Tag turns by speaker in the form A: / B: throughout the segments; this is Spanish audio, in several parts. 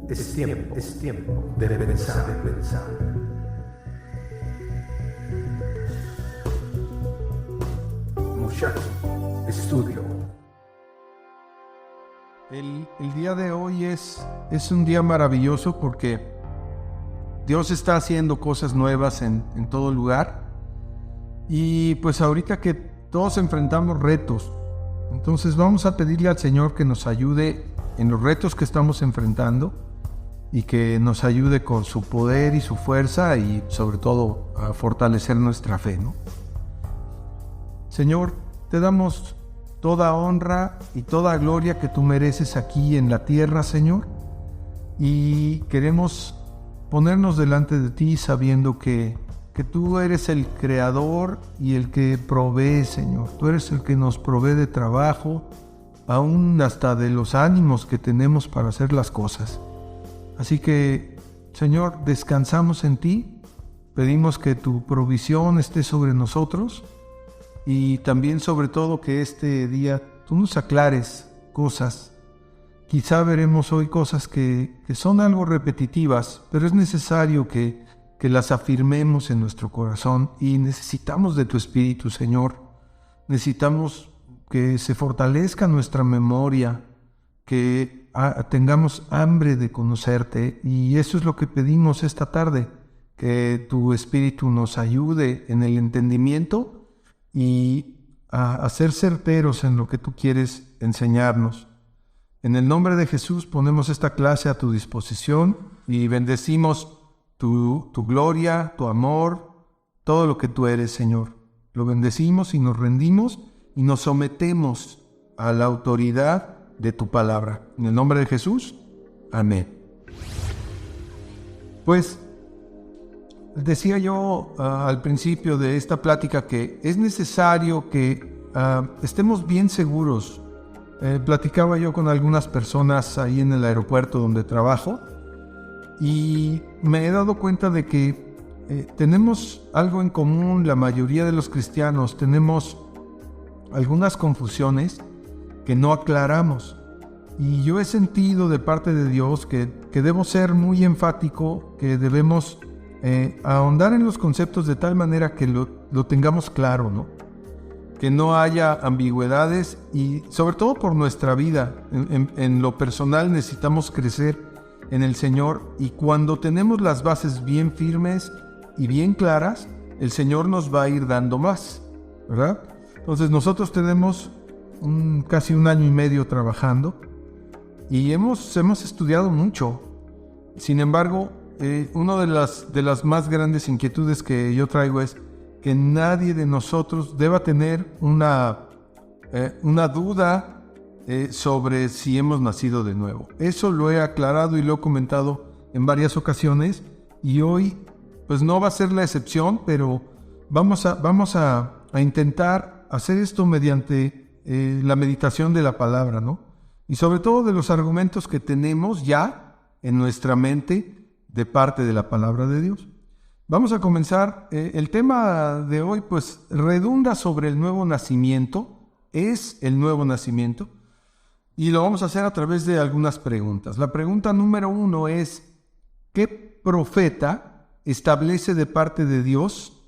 A: Es tiempo de pensar, Muchacho Estudio.
B: El día de hoy es un día maravilloso porque Dios está haciendo cosas nuevas en todo lugar. Y pues ahorita que todos enfrentamos retos, entonces vamos a pedirle al Señor que nos ayude en los retos que estamos enfrentando y que nos ayude con su poder y su fuerza y sobre todo a fortalecer nuestra fe, ¿no? Señor, te damos toda honra y toda gloria que tú mereces aquí en la tierra, Señor, y queremos ponernos delante de ti sabiendo que tú eres el creador y el que provee, Señor. Tú eres el que nos provee de trabajo, aún hasta de los ánimos que tenemos para hacer las cosas. Así que, Señor, descansamos en ti, pedimos que tu provisión esté sobre nosotros y también sobre todo que este día tú nos aclares cosas. Quizá veremos hoy cosas que son algo repetitivas, pero es necesario que las afirmemos en nuestro corazón y necesitamos de tu Espíritu, Señor. Necesitamos que se fortalezca nuestra memoria, que tengamos hambre de conocerte, y eso es lo que pedimos esta tarde, que tu Espíritu nos ayude en el entendimiento y a ser certeros en lo que tú quieres enseñarnos. En el nombre de Jesús ponemos esta clase a tu disposición y bendecimos tu gloria, tu amor, todo lo que tú eres, Señor. Lo bendecimos y nos rendimos y nos sometemos a la autoridad de tu palabra. En el nombre de Jesús, amén. Pues decía yo al principio de esta plática que es necesario que estemos bien seguros. Platicaba yo con algunas personas ahí en el aeropuerto donde trabajo y me he dado cuenta de que tenemos algo en común. La mayoría de los cristianos tenemos algunas confusiones que no aclaramos, y yo he sentido de parte de Dios que debo ser muy enfático, que debemos ahondar en los conceptos de tal manera que lo tengamos claro, ¿no? Que no haya ambigüedades, y sobre todo por nuestra vida en lo personal necesitamos crecer en el Señor, y cuando tenemos las bases bien firmes y bien claras, el Señor nos va a ir dando más, ¿verdad? Entonces nosotros tenemos casi 1 año y medio trabajando y hemos estudiado mucho. Sin embargo, una de las más grandes inquietudes que yo traigo es que nadie de nosotros deba tener una duda sobre si hemos nacido de nuevo. Eso lo he aclarado y lo he comentado en varias ocasiones, y hoy pues no va a ser la excepción, pero vamos a intentar hacer esto mediante la meditación de la palabra, ¿no? Y sobre todo de los argumentos que tenemos ya en nuestra mente de parte de la palabra de Dios. Vamos a comenzar. El tema de hoy pues redunda sobre el nuevo nacimiento, es el nuevo nacimiento, y lo vamos a hacer a través de algunas preguntas. La pregunta número 1 es: ¿qué profeta establece de parte de Dios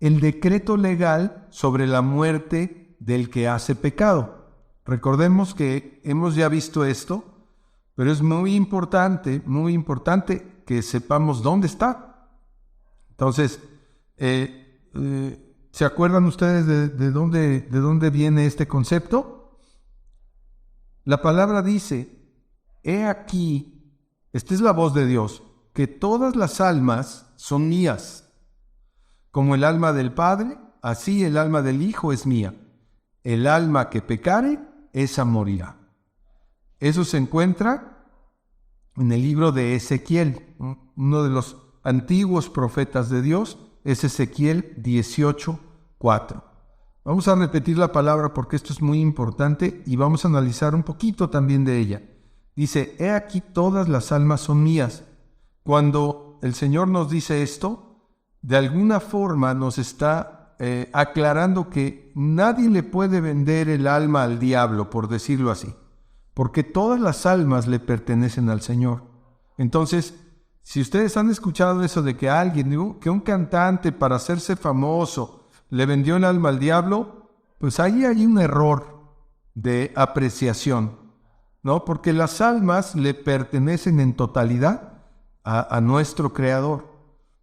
B: el decreto legal sobre la muerte del que hace pecado? Recordemos que hemos ya visto esto, pero es muy importante que sepamos dónde está. Entonces, ¿se acuerdan ustedes de dónde viene este concepto? La palabra dice: he aquí, esta es la voz de Dios, que todas las almas son mías. Como el alma del Padre, así el alma del Hijo es mía. El alma que pecare, esa morirá. Eso se encuentra en el libro de Ezequiel. Uno de los antiguos profetas de Dios es Ezequiel 18:4. Vamos a repetir la palabra porque esto es muy importante y vamos a analizar un poquito también de ella. Dice: he aquí todas las almas son mías. Cuando el Señor nos dice esto, de alguna forma nos está aclarando que nadie le puede vender el alma al diablo, por decirlo así, porque todas las almas le pertenecen al Señor. Entonces, si ustedes han escuchado eso de que alguien, que un cantante para hacerse famoso le vendió el alma al diablo, pues ahí hay un error de apreciación, ¿no? Porque las almas le pertenecen en totalidad a nuestro Creador.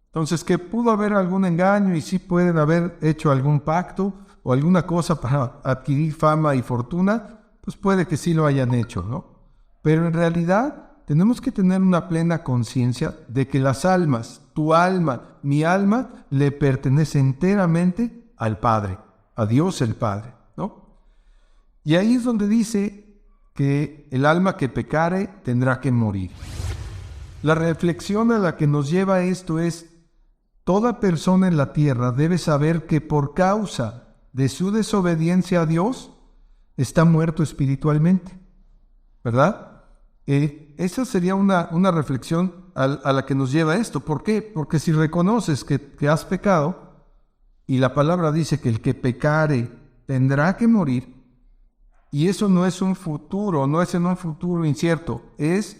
B: Entonces, que pudo haber algún engaño y sí pueden haber hecho algún pacto o alguna cosa para adquirir fama y fortuna, pues puede que sí lo hayan hecho, ¿no? Pero en realidad tenemos que tener una plena conciencia de que las almas, tu alma, mi alma, le pertenece enteramente al Padre, a Dios el Padre, ¿no? Y ahí es donde dice que el alma que pecare tendrá que morir. La reflexión a la que nos lleva esto es: toda persona en la tierra debe saber que por causa de su desobediencia a Dios está muerto espiritualmente, ¿verdad? Esa sería una reflexión a la que nos lleva esto. ¿Por qué? Porque si reconoces que has pecado, y la palabra dice que el que pecare tendrá que morir, y eso no es un futuro, no es en un futuro incierto, es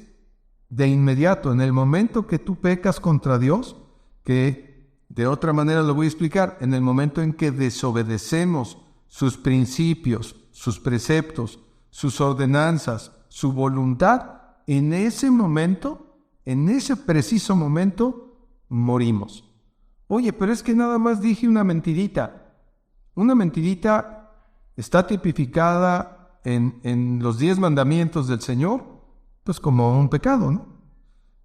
B: de inmediato, en el momento que tú pecas contra Dios, que de otra manera lo voy a explicar, en el momento en que desobedecemos sus principios, sus preceptos, sus ordenanzas, su voluntad, en ese momento, en ese preciso momento, morimos. Oye, pero es que nada más dije una mentirita. Una mentirita está tipificada en los 10 mandamientos del Señor, pues como un pecado, ¿no?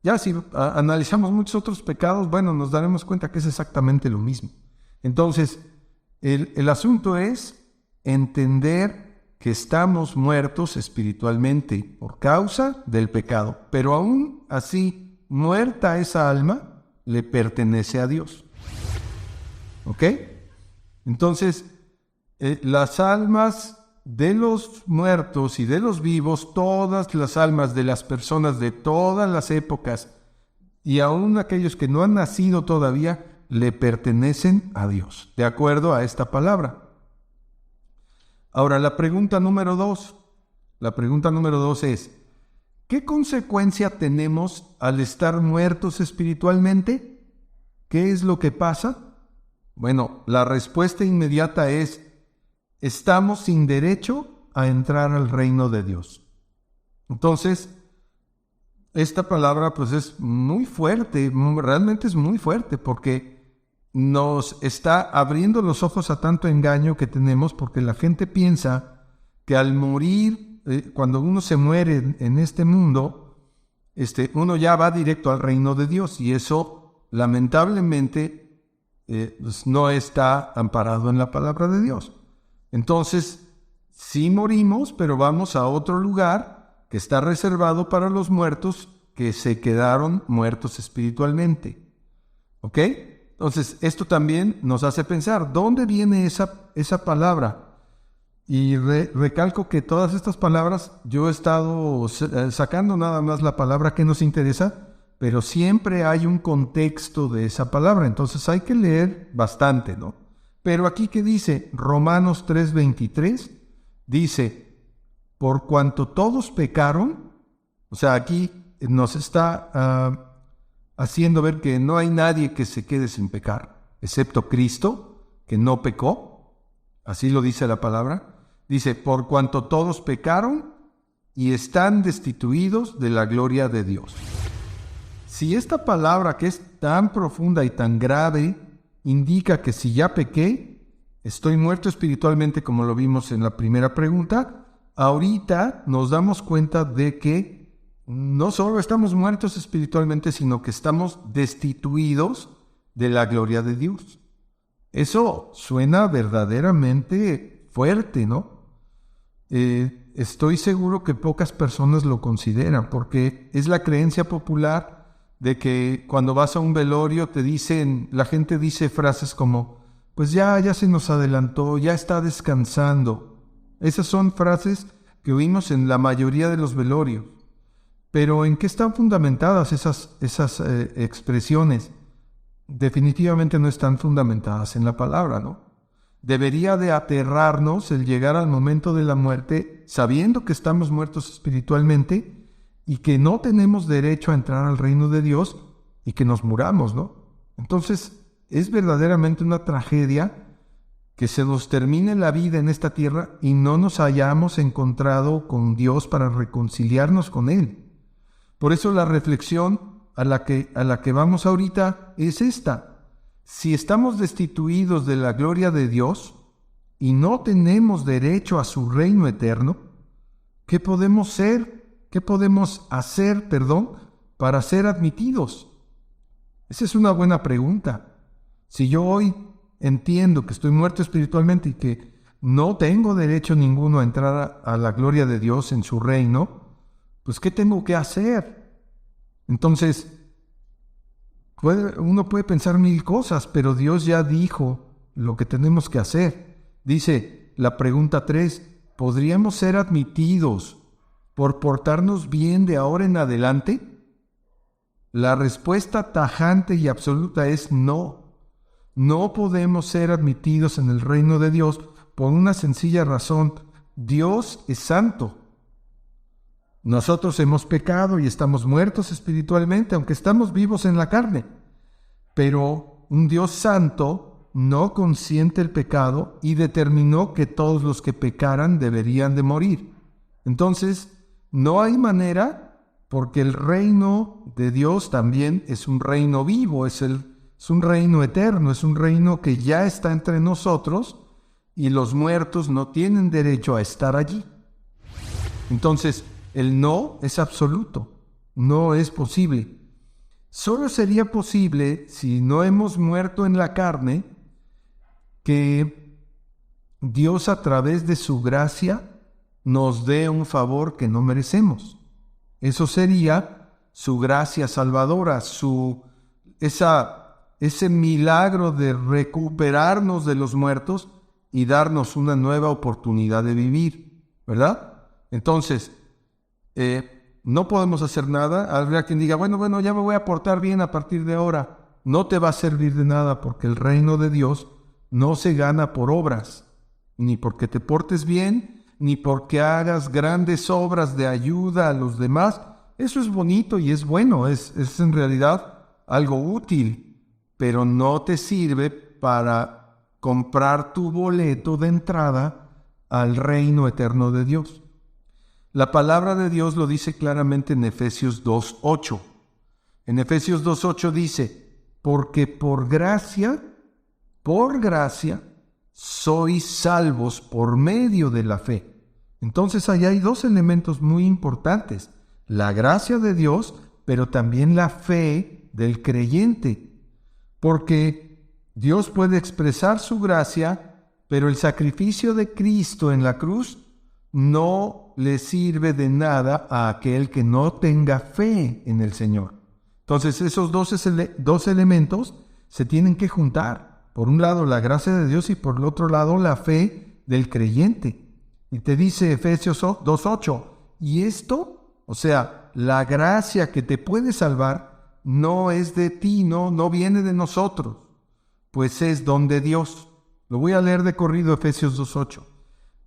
B: Ya si analizamos muchos otros pecados, bueno, nos daremos cuenta que es exactamente lo mismo. Entonces, el asunto es entender que estamos muertos espiritualmente por causa del pecado, pero aún así, muerta esa alma, le pertenece a Dios. ¿Ok? Entonces, las almas de los muertos y de los vivos, todas las almas de las personas de todas las épocas, y aún aquellos que no han nacido todavía, le pertenecen a Dios, de acuerdo a esta palabra. Ahora, la pregunta número 2 es: ¿qué consecuencia tenemos al estar muertos espiritualmente? ¿Qué es lo que pasa? Bueno, la respuesta inmediata es: estamos sin derecho a entrar al reino de Dios. Entonces, esta palabra pues es muy fuerte, realmente es muy fuerte, porque nos está abriendo los ojos a tanto engaño que tenemos, porque la gente piensa que al morir, cuando uno se muere en este mundo, uno ya va directo al reino de Dios, y eso lamentablemente pues no está amparado en la palabra de Dios. Entonces, sí morimos, pero vamos a otro lugar que está reservado para los muertos que se quedaron muertos espiritualmente. ¿Ok? Entonces, esto también nos hace pensar, ¿dónde viene esa palabra? Y recalco que todas estas palabras, yo he estado sacando nada más la palabra que nos interesa, pero siempre hay un contexto de esa palabra, entonces hay que leer bastante, ¿no? Pero aquí que dice, Romanos 3:23, dice, por cuanto todos pecaron, o sea, aquí nos está haciendo ver que no hay nadie que se quede sin pecar, excepto Cristo, que no pecó, así lo dice la palabra. Dice, por cuanto todos pecaron y están destituidos de la gloria de Dios. Si esta palabra, que es tan profunda y tan grave, indica que si ya pequé, estoy muerto espiritualmente, como lo vimos en la primera pregunta, ahorita nos damos cuenta de que no solo estamos muertos espiritualmente, sino que estamos destituidos de la gloria de Dios. Eso suena verdaderamente fuerte, ¿no? Estoy seguro que pocas personas lo consideran, porque es la creencia popular de que cuando vas a un velorio la gente dice frases como, pues ya se nos adelantó, ya está descansando. Esas son frases que oímos en la mayoría de los velorios. Pero ¿en qué están fundamentadas esas expresiones? Definitivamente no están fundamentadas en la palabra, ¿no? Debería de aterrarnos el llegar al momento de la muerte sabiendo que estamos muertos espiritualmente y que no tenemos derecho a entrar al reino de Dios y que nos muramos, ¿no? Entonces, es verdaderamente una tragedia que se nos termine la vida en esta tierra y no nos hayamos encontrado con Dios para reconciliarnos con Él. Por eso la reflexión a la que vamos ahorita es esta. Si estamos destituidos de la gloria de Dios y no tenemos derecho a su reino eterno, ¿qué podemos hacer, para ser admitidos? Esa es una buena pregunta. Si yo hoy entiendo que estoy muerto espiritualmente y que no tengo derecho ninguno a entrar a la gloria de Dios en su reino, pues ¿qué tengo que hacer? Entonces, uno puede pensar mil cosas, pero Dios ya dijo lo que tenemos que hacer. Dice la pregunta 3, ¿podríamos ser admitidos por portarnos bien de ahora en adelante? La respuesta tajante y absoluta es no. No podemos ser admitidos en el reino de Dios por una sencilla razón. Dios es santo. Nosotros hemos pecado y estamos muertos espiritualmente, aunque estamos vivos en la carne. Pero un Dios santo no consiente el pecado y determinó que todos los que pecaran deberían de morir. Entonces, no hay manera, porque el reino de Dios también es un reino vivo, es un reino eterno, es un reino que ya está entre nosotros y los muertos no tienen derecho a estar allí. Entonces, el no es absoluto, no es posible. Solo sería posible, si no hemos muerto en la carne, que Dios a través de su gracia nos dé un favor que no merecemos. Eso sería su gracia salvadora, ese milagro de recuperarnos de los muertos y darnos una nueva oportunidad de vivir, ¿verdad? Entonces, no podemos hacer nada. Habrá quien diga, bueno, ya me voy a portar bien a partir de ahora. No te va a servir de nada, porque el reino de Dios no se gana por obras, ni porque te portes bien, ni porque hagas grandes obras de ayuda a los demás. Eso es bonito y es bueno, es en realidad algo útil, pero no te sirve para comprar tu boleto de entrada al reino eterno de Dios. La palabra de Dios lo dice claramente en Efesios 2:8. En Efesios 2:8 dice, porque por gracia, sois salvos por medio de la fe. Entonces ahí hay dos elementos muy importantes: la gracia de Dios, pero también la fe del creyente. Porque Dios puede expresar su gracia, pero el sacrificio de Cristo en la cruz no le sirve de nada a aquel que no tenga fe en el Señor. Entonces esos dos elementos se tienen que juntar. Por un lado la gracia de Dios y por el otro lado la fe del creyente. Y te dice Efesios 2:8, y esto, o sea, la gracia que te puede salvar, no es de ti, no viene de nosotros, pues es don de Dios. Lo voy a leer de corrido, Efesios 2:8.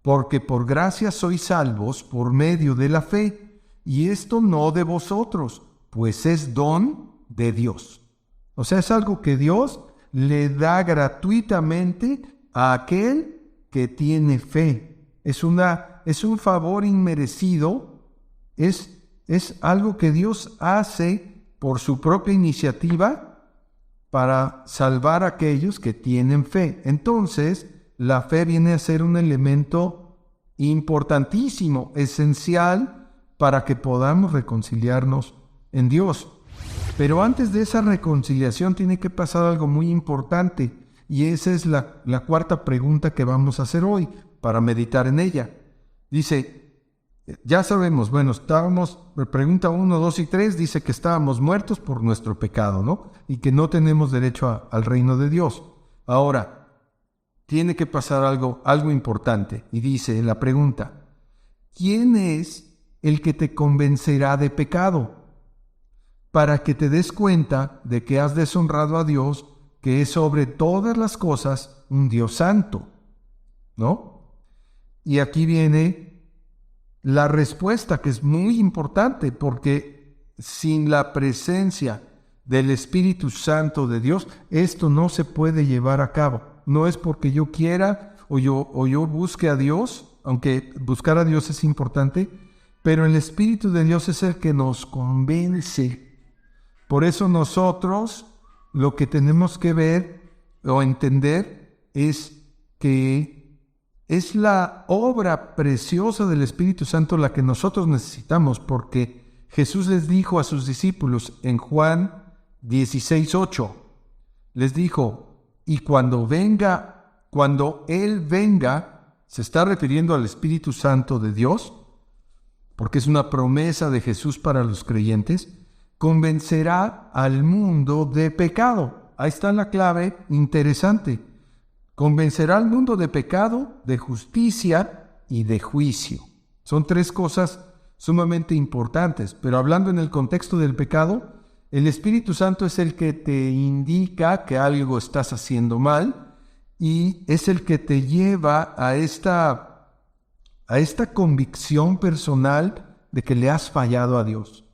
B: Porque por gracia sois salvos por medio de la fe, y esto no de vosotros, pues es don de Dios. O sea, es algo que Dios le da gratuitamente a aquel que tiene fe. Es un favor inmerecido, es algo que Dios hace por su propia iniciativa para salvar a aquellos que tienen fe. Entonces, la fe viene a ser un elemento importantísimo, esencial para que podamos reconciliarnos en Dios. Pero antes de esa reconciliación tiene que pasar algo muy importante, y esa es la cuarta pregunta que vamos a hacer hoy para meditar en ella. Dice, ya sabemos, pregunta 1, 2 y 3 dice que estábamos muertos por nuestro pecado, ¿no? Y que no tenemos derecho al reino de Dios. Ahora, tiene que pasar algo importante, y dice la pregunta, ¿quién es el que te convencerá de pecado? Para que te des cuenta de que has deshonrado a Dios, que es sobre todas las cosas un Dios santo, ¿no? Y aquí viene la respuesta, que es muy importante, porque sin la presencia del Espíritu Santo de Dios, esto no se puede llevar a cabo. No es porque yo quiera o yo busque a Dios, aunque buscar a Dios es importante, pero el Espíritu de Dios es el que nos convence. Por eso nosotros lo que tenemos que ver o entender es que es la obra preciosa del Espíritu Santo la que nosotros necesitamos, porque Jesús les dijo a sus discípulos en Juan 16:8, les dijo, y cuando Él venga, se está refiriendo al Espíritu Santo de Dios, porque es una promesa de Jesús para los creyentes, convencerá al mundo de pecado. Ahí está la clave interesante. Convencerá al mundo de pecado, de justicia y de juicio. Son tres cosas sumamente importantes, pero hablando en el contexto del pecado, el Espíritu Santo es el que te indica que algo estás haciendo mal y es el que te lleva a esta convicción personal de que le has fallado a Dios.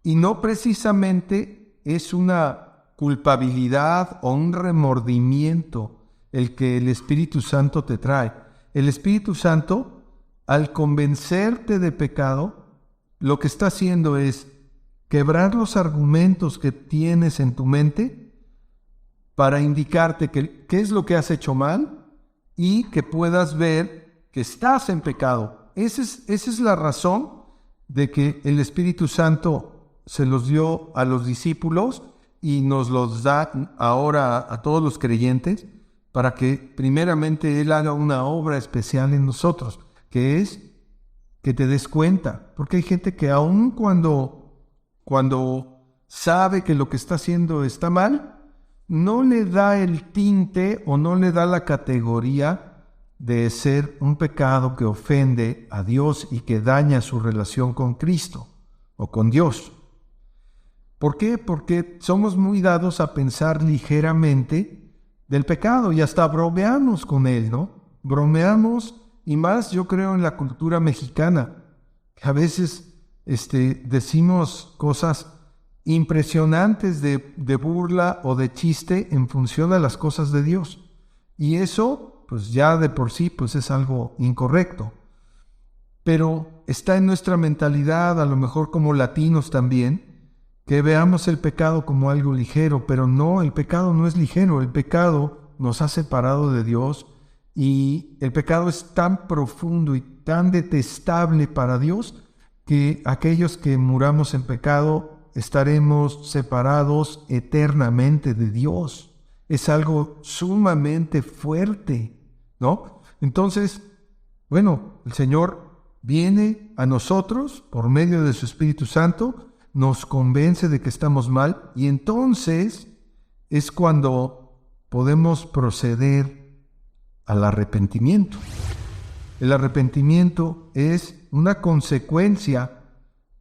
B: Y no precisamente es una culpabilidad o un remordimiento el que el Espíritu Santo te trae. El Espíritu Santo, al convencerte de pecado, lo que está haciendo es quebrar los argumentos que tienes en tu mente para indicarte qué es lo que has hecho mal y que puedas ver que estás en pecado. Esa es la razón de que el Espíritu Santo se los dio a los discípulos y nos los da ahora a todos los creyentes para que primeramente Él haga una obra especial en nosotros, que es que te des cuenta. Porque hay gente que aun cuando sabe que lo que está haciendo está mal, no le da el tinte o no le da la categoría de ser un pecado que ofende a Dios y que daña su relación con Cristo o con Dios. ¿Por qué? Porque somos muy dados a pensar ligeramente del pecado y hasta bromeamos con él, ¿no? Bromeamos, y más yo creo en la cultura mexicana, que a veces decimos cosas impresionantes de burla o de chiste en función a las cosas de Dios. Y eso, pues ya de por sí, pues es algo incorrecto. Pero está en nuestra mentalidad, a lo mejor como latinos también, que veamos el pecado como algo ligero, pero no, el pecado no es ligero, el pecado nos ha separado de Dios y el pecado es tan profundo y tan detestable para Dios que aquellos que muramos en pecado estaremos separados eternamente de Dios. Es algo sumamente fuerte, ¿no? Entonces, bueno, el Señor viene a nosotros por medio de su Espíritu Santo, nos convence de que estamos mal y entonces es cuando podemos proceder al arrepentimiento. El arrepentimiento es una consecuencia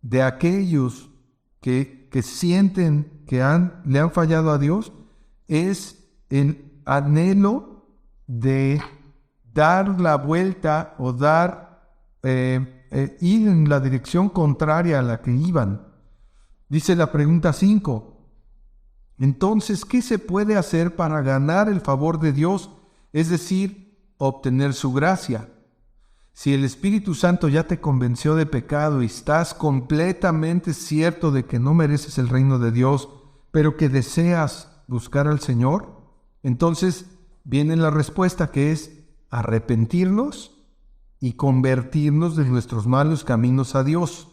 B: de aquellos que sienten que le han fallado a Dios, es el anhelo de dar la vuelta o ir en la dirección contraria a la que iban. Dice la pregunta 5, entonces, ¿qué se puede hacer para ganar el favor de Dios? Es decir, obtener su gracia. Si el Espíritu Santo ya te convenció de pecado y estás completamente cierto de que no mereces el reino de Dios, pero que deseas buscar al Señor, entonces viene la respuesta que es arrepentirnos y convertirnos de nuestros malos caminos a Dios.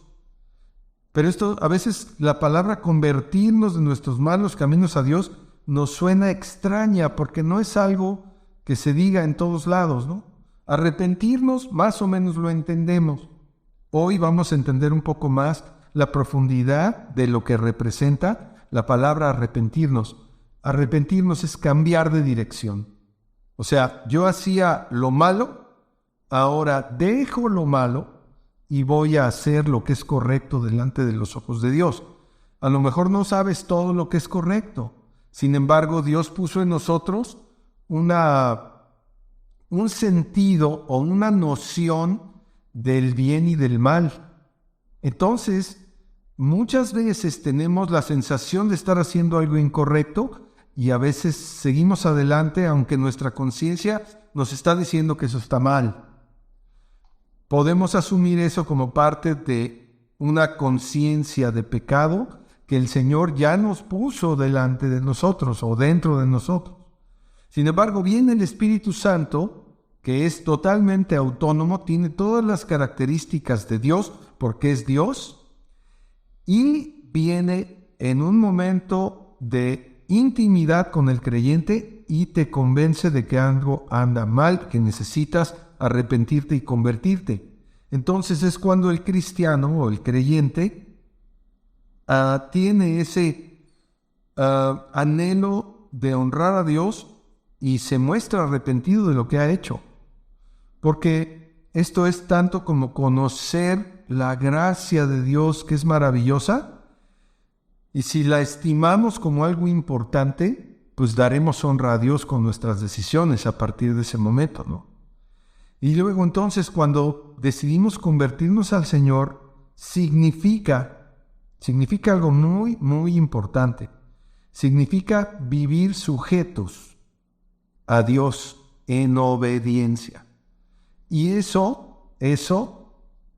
B: Pero esto, a veces la palabra convertirnos de nuestros malos caminos a Dios nos suena extraña porque no es algo que se diga en todos lados, ¿no? Arrepentirnos más o menos lo entendemos. Hoy vamos a entender un poco más la profundidad de lo que representa la palabra arrepentirnos. Arrepentirnos es cambiar de dirección. O sea, yo hacía lo malo, ahora dejo lo malo y voy a hacer lo que es correcto delante de los ojos de Dios. A lo mejor no sabes todo lo que es correcto. Sin embargo, Dios puso en nosotros un sentido o una noción del bien y del mal. Entonces, muchas veces tenemos la sensación de estar haciendo algo incorrecto y a veces seguimos adelante aunque nuestra conciencia nos está diciendo que eso está mal. Podemos asumir eso como parte de una conciencia de pecado que el Señor ya nos puso delante de nosotros o dentro de nosotros. Sin embargo, viene el Espíritu Santo, que es totalmente autónomo, tiene todas las características de Dios porque es Dios, y viene en un momento de intimidad con el creyente y te convence de que algo anda mal, que necesitas arrepentirte y convertirte. Entonces es cuando el cristiano o el creyente tiene ese anhelo de honrar a Dios y se muestra arrepentido de lo que ha hecho. Porque esto es tanto como conocer la gracia de Dios, que es maravillosa, y si la estimamos como algo importante, pues daremos honra a Dios con nuestras decisiones a partir de ese momento, ¿no? Y luego entonces cuando decidimos convertirnos al Señor, significa algo muy, muy importante. Significa vivir sujetos a Dios en obediencia. Y eso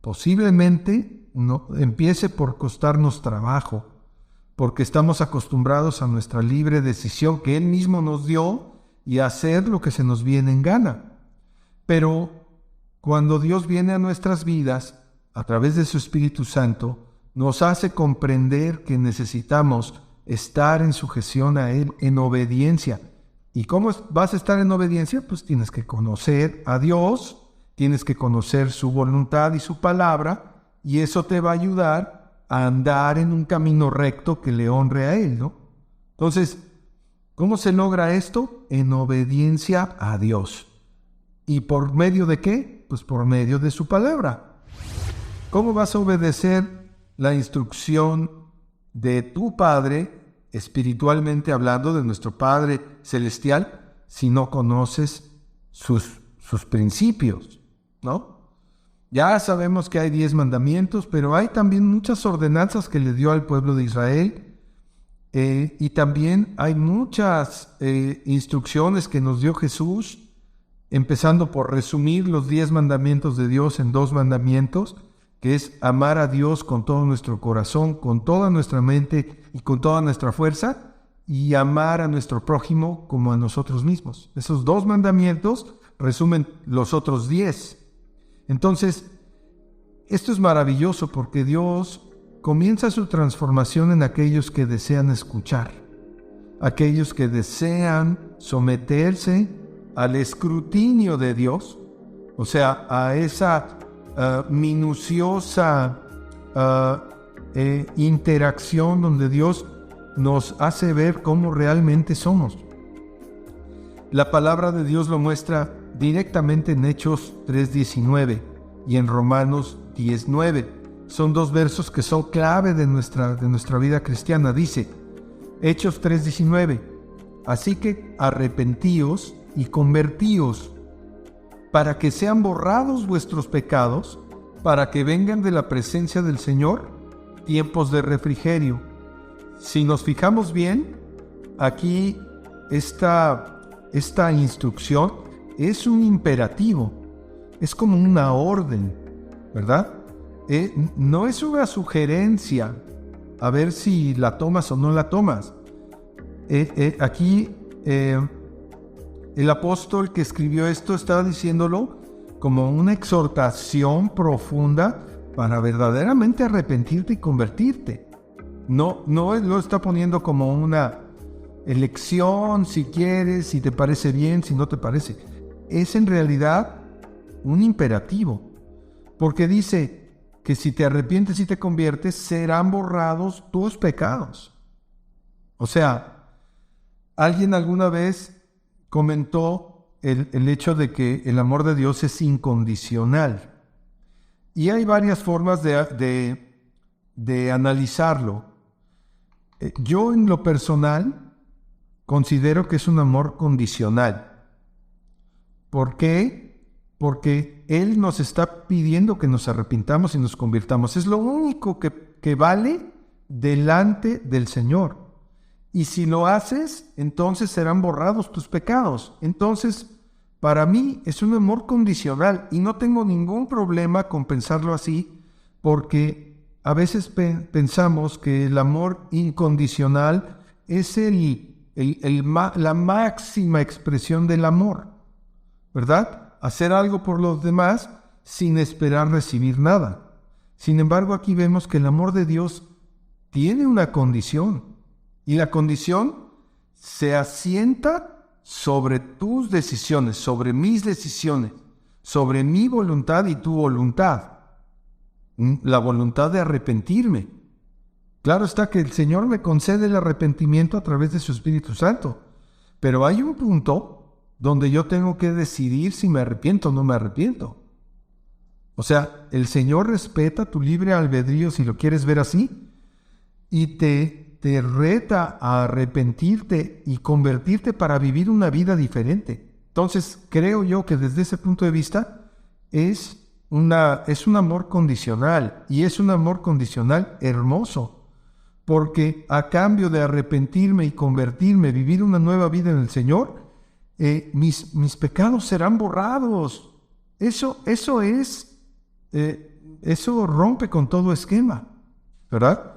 B: posiblemente no empiece por costarnos trabajo, porque estamos acostumbrados a nuestra libre decisión que Él mismo nos dio y a hacer lo que se nos viene en gana. Pero cuando Dios viene a nuestras vidas, a través de su Espíritu Santo, nos hace comprender que necesitamos estar en sujeción a Él, en obediencia. ¿Y cómo vas a estar en obediencia? Pues tienes que conocer a Dios, tienes que conocer su voluntad y su palabra, y eso te va a ayudar a andar en un camino recto que le honre a Él, ¿no? Entonces, ¿cómo se logra esto? En obediencia a Dios. ¿Y por medio de qué? Pues por medio de su palabra. ¿Cómo vas a obedecer la instrucción de tu Padre, espiritualmente hablando, de nuestro Padre Celestial, si no conoces sus principios, ¿no? Ya sabemos que hay 10 mandamientos, pero hay también muchas ordenanzas que le dio al pueblo de Israel, y también hay muchas instrucciones que nos dio Jesús, empezando por resumir los 10 mandamientos de Dios en 2 mandamientos, que es amar a Dios con todo nuestro corazón, con toda nuestra mente y con toda nuestra fuerza, y amar a nuestro prójimo como a nosotros mismos. Esos 2 mandamientos resumen los otros 10. Entonces, esto es maravilloso porque Dios comienza su transformación en aquellos que desean escuchar, aquellos que desean someterse al escrutinio de Dios, o sea, a esa minuciosa interacción donde Dios nos hace ver cómo realmente somos. La palabra de Dios lo muestra directamente en Hechos 3:19 y en Romanos 10:9. Son 2 versos que son clave de nuestra vida cristiana. Dice, Hechos 3:19, así que arrepentíos y convertíos, para que sean borrados vuestros pecados, para que vengan de la presencia del Señor tiempos de refrigerio. Si nos fijamos bien, aquí esta instrucción es un imperativo, es como una orden, ¿verdad? No es una sugerencia, a ver si la tomas o no la tomas. Aquí el apóstol que escribió esto estaba diciéndolo como una exhortación profunda para verdaderamente arrepentirte y convertirte. No lo está poniendo como una elección, si quieres, si te parece bien, si no te parece. Es en realidad un imperativo, porque dice que si te arrepientes y te conviertes, serán borrados tus pecados. O sea, alguien alguna vez comentó el hecho de que el amor de Dios es incondicional. Y hay varias formas de analizarlo. Yo en lo personal considero que es un amor condicional. ¿Por qué? Porque Él nos está pidiendo que nos arrepintamos y nos convirtamos. Es lo único que vale delante del Señor. Y si lo haces, entonces serán borrados tus pecados. Entonces, para mí es un amor condicional y no tengo ningún problema con pensarlo así, porque a veces pensamos que el amor incondicional es la máxima expresión del amor, ¿verdad? Hacer algo por los demás sin esperar recibir nada. Sin embargo, aquí vemos que el amor de Dios tiene una condición, y la condición se asienta sobre tus decisiones, sobre mis decisiones, sobre mi voluntad y tu voluntad. La voluntad de arrepentirme. Claro está que el Señor me concede el arrepentimiento a través de su Espíritu Santo, pero hay un punto donde yo tengo que decidir si me arrepiento o no me arrepiento. O sea, el Señor respeta tu libre albedrío, si lo quieres ver así, y te reta a arrepentirte y convertirte para vivir una vida diferente. Entonces, creo yo que desde ese punto de vista es un amor condicional, y es un amor condicional hermoso, porque a cambio de arrepentirme y convertirme, vivir una nueva vida en el Señor, mis pecados serán borrados. Eso rompe con todo esquema, ¿verdad?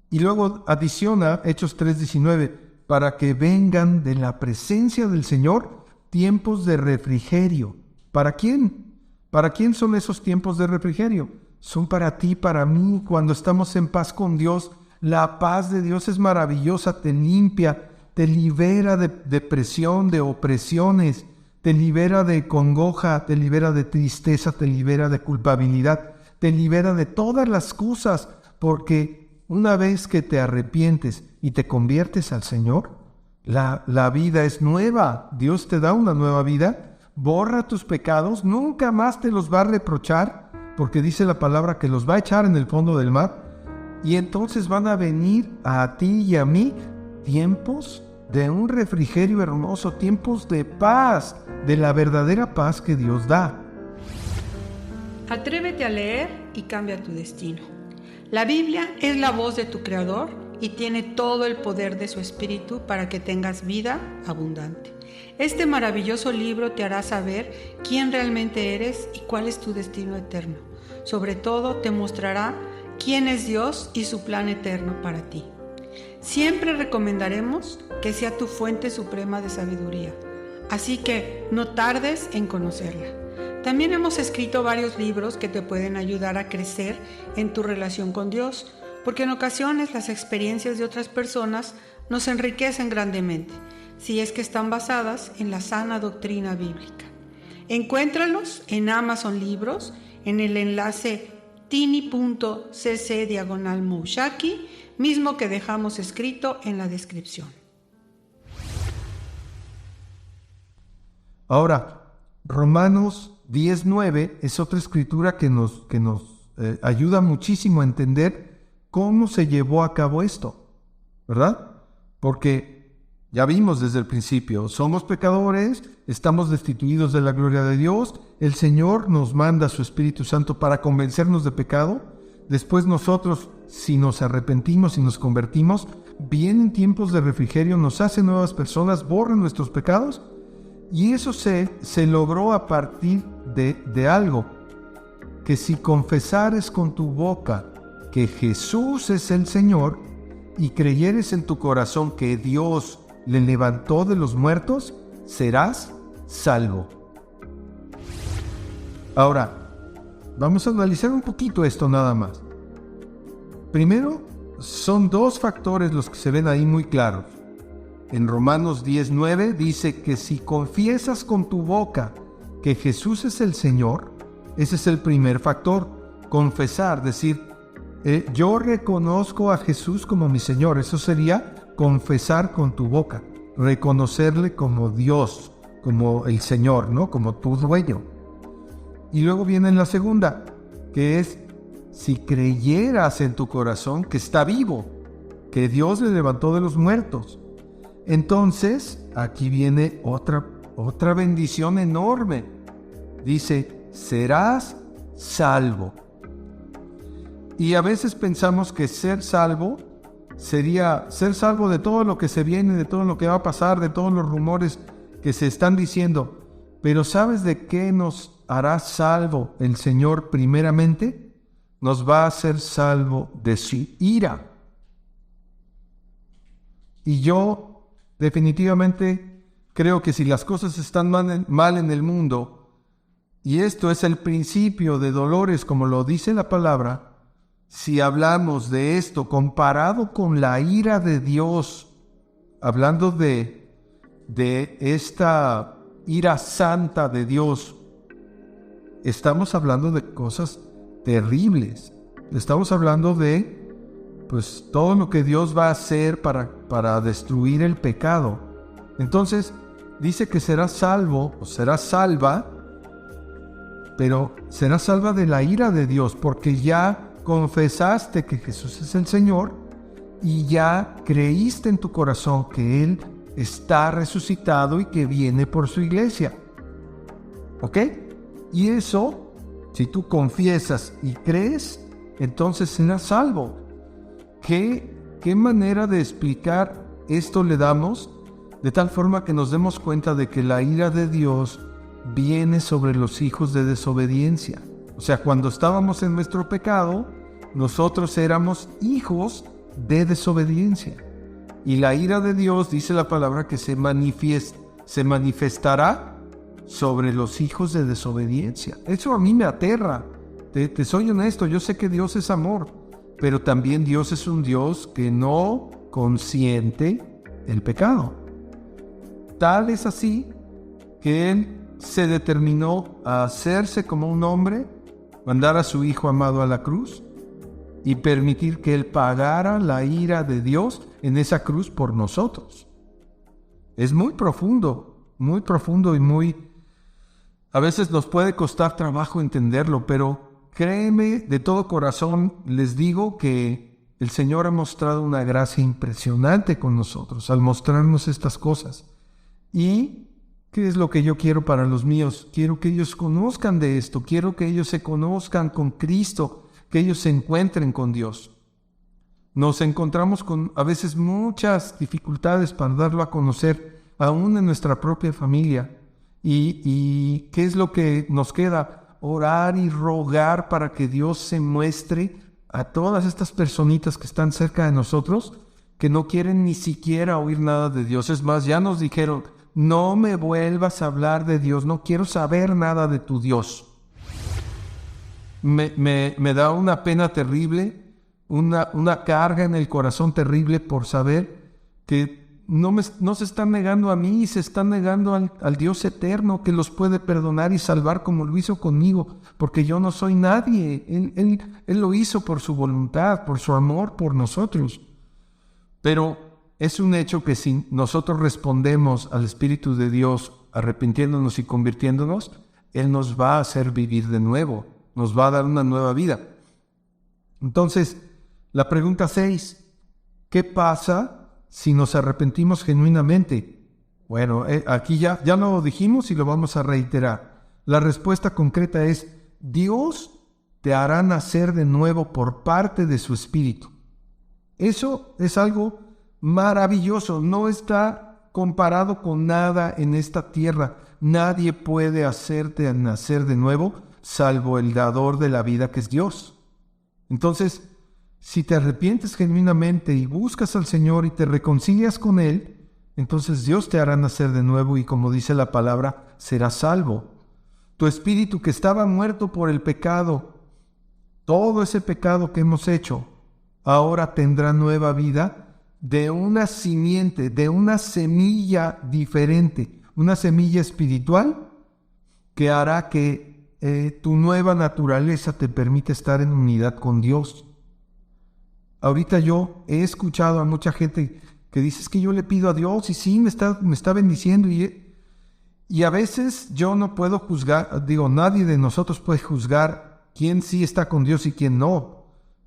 B: Y luego adiciona Hechos 3:19, para que vengan de la presencia del Señor tiempos de refrigerio. ¿Para quién? ¿Para quién son esos tiempos de refrigerio? Son para ti, para mí. Cuando estamos en paz con Dios, la paz de Dios es maravillosa, te limpia, te libera de depresión, de opresiones, te libera de congoja, te libera de tristeza, te libera de culpabilidad, te libera de todas las cosas, porque una vez que te arrepientes y te conviertes al Señor, la vida es nueva. Dios te da una nueva vida, borra tus pecados, nunca más te los va a reprochar, porque dice la palabra que los va a echar en el fondo del mar, y entonces van a venir a ti y a mí tiempos de un refrigerio hermoso, tiempos de paz, de la verdadera paz que Dios da.
C: Atrévete a leer y cambia tu destino. La Biblia es la voz de tu Creador y tiene todo el poder de su Espíritu para que tengas vida abundante. Este maravilloso libro te hará saber quién realmente eres y cuál es tu destino eterno. Sobre todo, te mostrará quién es Dios y su plan eterno para ti. Siempre recomendaremos que sea tu fuente suprema de sabiduría, así que no tardes en conocerla. También hemos escrito varios libros que te pueden ayudar a crecer en tu relación con Dios, porque en ocasiones las experiencias de otras personas nos enriquecen grandemente, si es que están basadas en la sana doctrina bíblica. Encuéntralos en Amazon Libros, en el enlace tini.cc/Moushaki, mismo que dejamos escrito en la descripción.
B: Ahora, Romanos 10:9 es otra escritura que nos ayuda muchísimo a entender cómo se llevó a cabo esto, ¿verdad? Porque ya vimos desde el principio, somos pecadores, estamos destituidos de la gloria de Dios, el Señor nos manda su Espíritu Santo para convencernos de pecado, después nosotros, si nos arrepentimos y nos convertimos, vienen tiempos de refrigerio, nos hacen nuevas personas, borran nuestros pecados. Y eso se logró a partir de algo, que si confesares con tu boca que Jesús es el Señor y creyeres en tu corazón que Dios le levantó de los muertos, serás salvo. Ahora, vamos a analizar un poquito esto nada más. Primero, son dos factores los que se ven ahí muy claros. En Romanos 10:9 dice que si confiesas con tu boca que Jesús es el Señor, ese es el primer factor, confesar, decir, yo reconozco a Jesús como mi Señor. Eso sería confesar con tu boca, reconocerle como Dios, como el Señor, ¿no? Como tu dueño. Y luego viene la segunda, que es, si creyeras en tu corazón que está vivo, que Dios le levantó de los muertos. Entonces, aquí viene otra bendición enorme. Dice, serás salvo. Y a veces pensamos que ser salvo sería ser salvo de todo lo que se viene, de todo lo que va a pasar, de todos los rumores que se están diciendo. Pero ¿sabes de qué nos hará salvo el Señor primeramente? Nos va a hacer salvo de su ira. Y yo definitivamente creo que si las cosas están mal en el mundo, y esto es el principio de dolores como lo dice la palabra, si hablamos de esto comparado con la ira de Dios, hablando de esta ira santa de Dios, estamos hablando de cosas terribles. Estamos hablando de todo lo que Dios va a hacer para destruir el pecado. Entonces, dice que será salvo o será salva, pero será salva de la ira de Dios, porque ya confesaste que Jesús es el Señor y ya creíste en tu corazón que Él está resucitado y que viene por su iglesia. ¿Ok? Y eso, si tú confiesas y crees, entonces serás salvo. ¿Qué manera de explicar esto le damos? De tal forma que nos demos cuenta de que la ira de Dios viene sobre los hijos de desobediencia. O sea, cuando estábamos en nuestro pecado, nosotros éramos hijos de desobediencia. Y la ira de Dios, dice la palabra, que se manifestará sobre los hijos de desobediencia. Eso a mí me aterra. Te soy honesto, yo sé que Dios es amor, pero también Dios es un Dios que no consiente el pecado. Tal es así que Él se determinó a hacerse como un hombre, mandar a su Hijo amado a la cruz y permitir que Él pagara la ira de Dios en esa cruz por nosotros. Es muy profundo y a veces nos puede costar trabajo entenderlo, pero créeme, de todo corazón les digo que el Señor ha mostrado una gracia impresionante con nosotros al mostrarnos estas cosas. ¿Y qué es lo que yo quiero para los míos? Quiero que ellos conozcan de esto, quiero que ellos se conozcan con Cristo, que ellos se encuentren con Dios. Nos encontramos con a veces muchas dificultades para darlo a conocer, aún en nuestra propia familia. ¿Y qué es lo que nos queda? Orar y rogar para que Dios se muestre a todas estas personitas que están cerca de nosotros, que no quieren ni siquiera oír nada de Dios. Es más, ya nos dijeron, no me vuelvas a hablar de Dios, no quiero saber nada de tu Dios. Me da una pena terrible, una carga en el corazón terrible por saber que no se están negando a mí, se están negando al Dios eterno que los puede perdonar y salvar como lo hizo conmigo, porque yo no soy nadie. Él lo hizo por su voluntad, por su amor, por nosotros. Pero es un hecho que si nosotros respondemos al Espíritu de Dios arrepintiéndonos y convirtiéndonos, Él nos va a hacer vivir de nuevo, nos va a dar una nueva vida. Entonces, la pregunta 6, ¿qué pasa si nos arrepentimos genuinamente? Bueno, aquí ya lo dijimos y lo vamos a reiterar. La respuesta concreta es, Dios te hará nacer de nuevo por parte de su Espíritu. Eso es algo maravilloso, no está comparado con nada en esta tierra. Nadie puede hacerte nacer de nuevo, salvo el dador de la vida que es Dios. Entonces, si te arrepientes genuinamente y buscas al Señor y te reconcilias con Él, entonces Dios te hará nacer de nuevo y, como dice la palabra, serás salvo. Tu espíritu que estaba muerto por el pecado, todo ese pecado que hemos hecho, ahora tendrá nueva vida de una simiente, de una semilla diferente, una semilla espiritual que hará que tu nueva naturaleza te permita estar en unidad con Dios. Ahorita yo he escuchado a mucha gente que dice, es que yo le pido a Dios y sí, me está bendiciendo y a veces yo no puedo juzgar, nadie de nosotros puede juzgar quién sí está con Dios y quién no,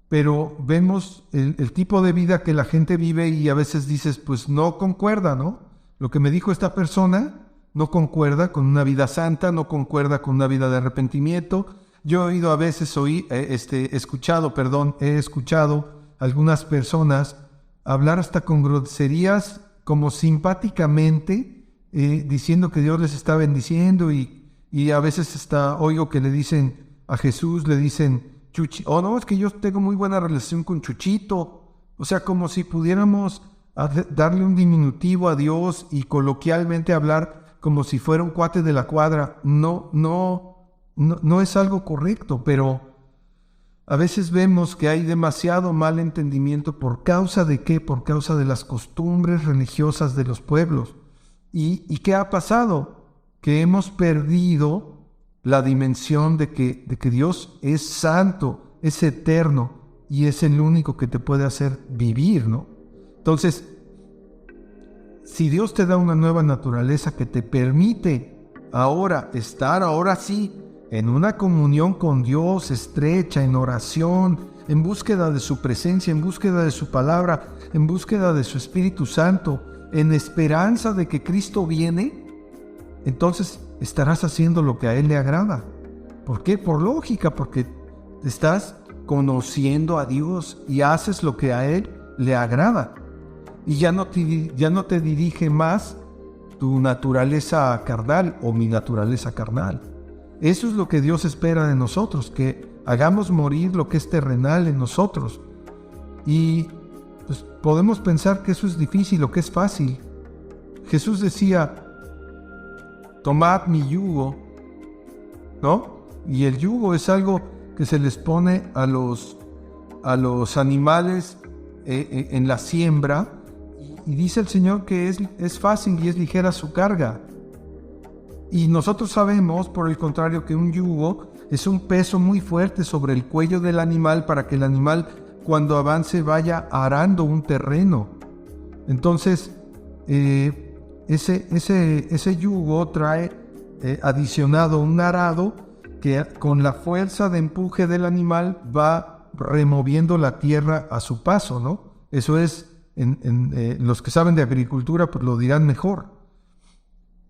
B: pero vemos el tipo de vida que la gente vive y a veces dices, pues no concuerda, ¿no? Lo que me dijo esta persona no concuerda con una vida santa, no concuerda con una vida de arrepentimiento. Yo he oído a veces, he escuchado algunas personas hablar hasta con groserías, como simpáticamente, diciendo que Dios les está bendiciendo, y a veces hasta oigo que le dicen a Jesús, le dicen, no, es que yo tengo muy buena relación con Chuchito. O sea, como si pudiéramos darle un diminutivo a Dios y coloquialmente hablar como si fuera un cuate de la cuadra. No es algo correcto, pero a veces vemos que hay demasiado mal entendimiento. ¿Por causa de qué? Por causa de las costumbres religiosas de los pueblos. ¿Y qué ha pasado? Que hemos perdido la dimensión de que Dios es santo, es eterno y es el único que te puede hacer vivir, ¿no? Entonces, si Dios te da una nueva naturaleza que te permite estar ahora sí en una comunión con Dios estrecha, en oración, en búsqueda de su presencia, en búsqueda de su palabra, en búsqueda de su Espíritu Santo, en esperanza de que Cristo viene, entonces estarás haciendo lo que a Él le agrada. ¿Por qué? Por lógica, porque estás conociendo a Dios y haces lo que a Él le agrada. Y ya no te dirige más tu naturaleza carnal o mi naturaleza carnal. Eso es lo que Dios espera de nosotros, que hagamos morir lo que es terrenal en nosotros. Y pues, podemos pensar que eso es difícil o que es fácil. Jesús decía, tomad mi yugo, ¿no? Y el yugo es algo que se les pone a los animales en la siembra, y dice el Señor que es fácil y es ligera su carga. Y nosotros sabemos, por el contrario, que un yugo es un peso muy fuerte sobre el cuello del animal para que el animal, cuando avance, vaya arando un terreno. Entonces, ese yugo trae adicionado un arado que con la fuerza de empuje del animal va removiendo la tierra a su paso, ¿no? Eso es, los que saben de agricultura pues lo dirán mejor.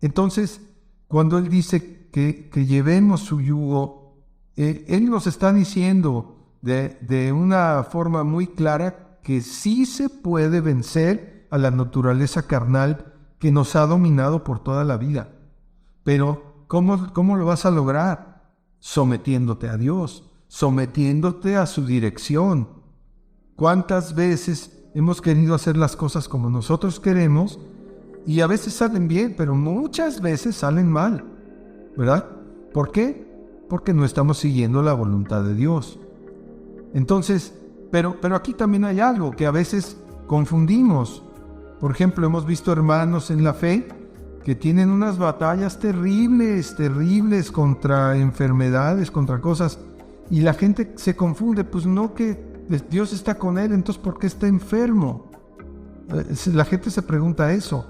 B: Entonces, cuando Él dice que llevemos su yugo, Él nos está diciendo de una forma muy clara que sí se puede vencer a la naturaleza carnal que nos ha dominado por toda la vida. Pero, ¿cómo lo vas a lograr? Sometiéndote a Dios, sometiéndote a su dirección. ¿Cuántas veces hemos querido hacer las cosas como nosotros queremos? Y a veces salen bien, pero muchas veces salen mal, ¿verdad? ¿Por qué? Porque no estamos siguiendo la voluntad de Dios. Entonces, pero aquí también hay algo que a veces confundimos. Por ejemplo, hemos visto hermanos en la fe que tienen unas batallas terribles contra enfermedades, contra cosas, y la gente se confunde, pues no, que Dios está con él, entonces ¿por qué está enfermo? La gente se pregunta eso,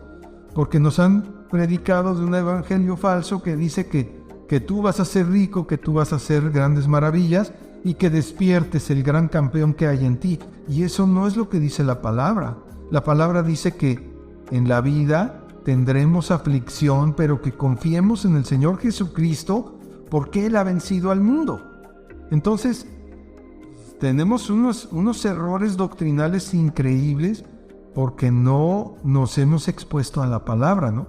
B: porque nos han predicado de un evangelio falso que dice que tú vas a ser rico, que tú vas a hacer grandes maravillas y que despiertes el gran campeón que hay en ti. Y eso no es lo que dice la palabra. La palabra dice que en la vida tendremos aflicción, pero que confiemos en el Señor Jesucristo porque Él ha vencido al mundo. Entonces, tenemos unos errores doctrinales increíbles porque no nos hemos expuesto a la palabra, ¿no?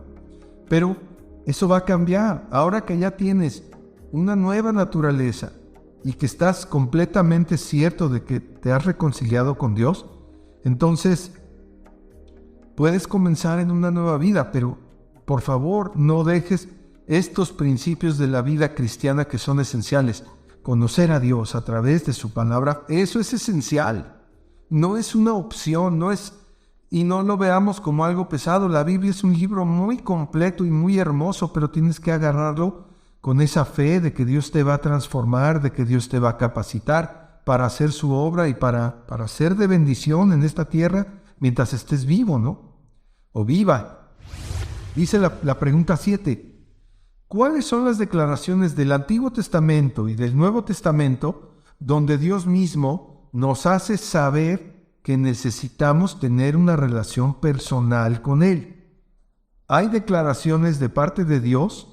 B: Pero eso va a cambiar. Ahora que ya tienes una nueva naturaleza y que estás completamente cierto de que te has reconciliado con Dios, entonces puedes comenzar en una nueva vida, pero por favor no dejes estos principios de la vida cristiana que son esenciales. Conocer a Dios a través de su palabra, eso es esencial. No es una opción, y no lo veamos como algo pesado. La Biblia es un libro muy completo y muy hermoso, pero tienes que agarrarlo con esa fe de que Dios te va a transformar, de que Dios te va a capacitar para hacer su obra y para ser de bendición en esta tierra mientras estés vivo, ¿no? O viva. Dice la pregunta 7. ¿Cuáles son las declaraciones del Antiguo Testamento y del Nuevo Testamento donde Dios mismo nos hace saber que necesitamos tener una relación personal con Él? hay declaraciones de parte de Dios,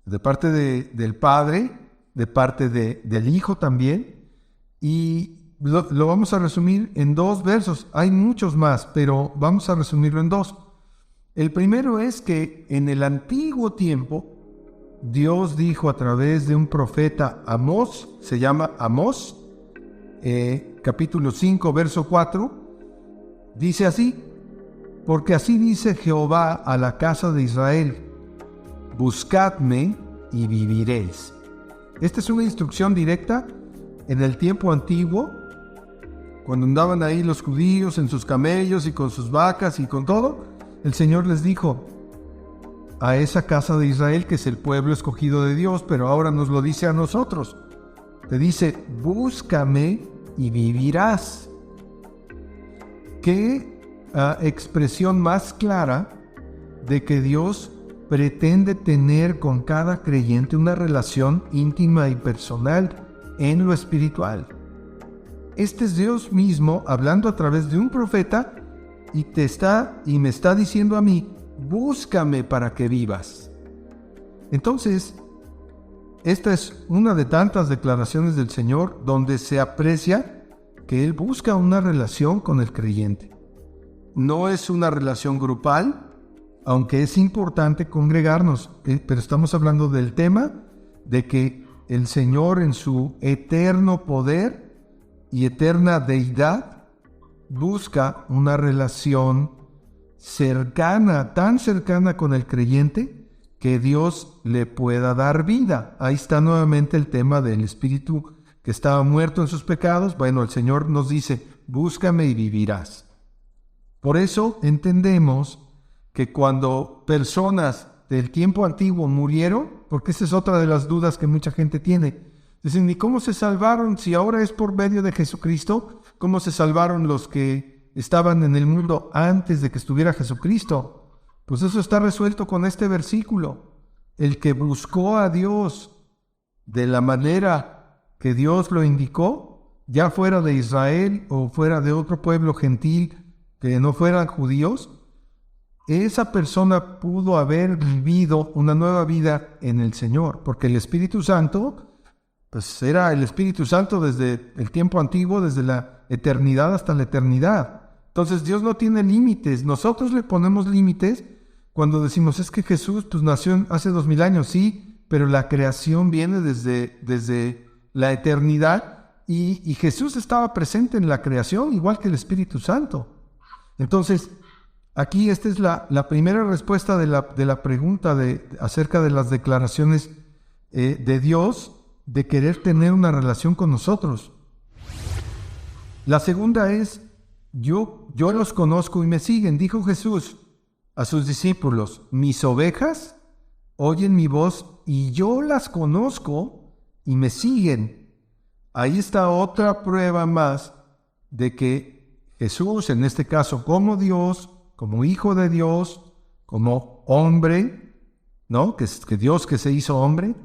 B: de parte del Padre, de parte del Hijo también, y lo vamos a resumir en 2 versos. Hay muchos más, pero vamos a resumirlo en 2. El primero es que en el antiguo tiempo, Dios dijo a través de un profeta Amós, se llama Amós, capítulo 5, verso 4, dice así: porque así dice Jehová a la casa de Israel, buscadme y viviréis. Esta es una instrucción directa en el tiempo antiguo, cuando andaban ahí los judíos en sus camellos y con sus vacas y con todo. El Señor les dijo a esa casa de Israel, que es el pueblo escogido de Dios, pero ahora nos lo dice a nosotros. Te dice, búscame y vivirás. ¿Qué expresión más clara de que Dios pretende tener con cada creyente una relación íntima y personal en lo espiritual? Este es Dios mismo hablando a través de un profeta y me está diciendo a mí, búscame para que vivas. Entonces, esta es una de tantas declaraciones del Señor donde se aprecia que Él busca una relación con el creyente. No es una relación grupal, aunque es importante congregarnos, pero estamos hablando del tema de que el Señor en su eterno poder y eterna deidad busca una relación cercana, tan cercana con el creyente que Dios le pueda dar vida. Ahí está nuevamente el tema del espíritu que estaba muerto en sus pecados. Bueno, el Señor nos dice, búscame y vivirás. Por eso entendemos que cuando personas del tiempo antiguo murieron, porque esa es otra de las dudas que mucha gente tiene, dicen, ¿y cómo se salvaron si ahora es por medio de Jesucristo? ¿Cómo se salvaron los que estaban en el mundo antes de que estuviera Jesucristo? Pues eso está resuelto con este versículo. El que buscó a Dios de la manera que Dios lo indicó, ya fuera de Israel o fuera de otro pueblo gentil que no fueran judíos, esa persona pudo haber vivido una nueva vida en el Señor, porque el Espíritu Santo, pues era el Espíritu Santo desde el tiempo antiguo, desde la eternidad hasta la eternidad. Entonces Dios no tiene límites. Nosotros le ponemos límites cuando decimos, es que Jesús pues nació hace 2000 años, sí, pero la creación viene desde la eternidad y Jesús estaba presente en la creación, igual que el Espíritu Santo. Entonces, aquí esta es la primera respuesta de la pregunta acerca de las declaraciones de Dios, de querer tener una relación con nosotros. La segunda es, yo los conozco y me siguen, dijo Jesús a sus discípulos, mis ovejas oyen mi voz y yo las conozco y me siguen. Ahí está otra prueba más de que Jesús, en este caso como Dios, como Hijo de Dios, como hombre, ¿no? Que Dios que se hizo hombre,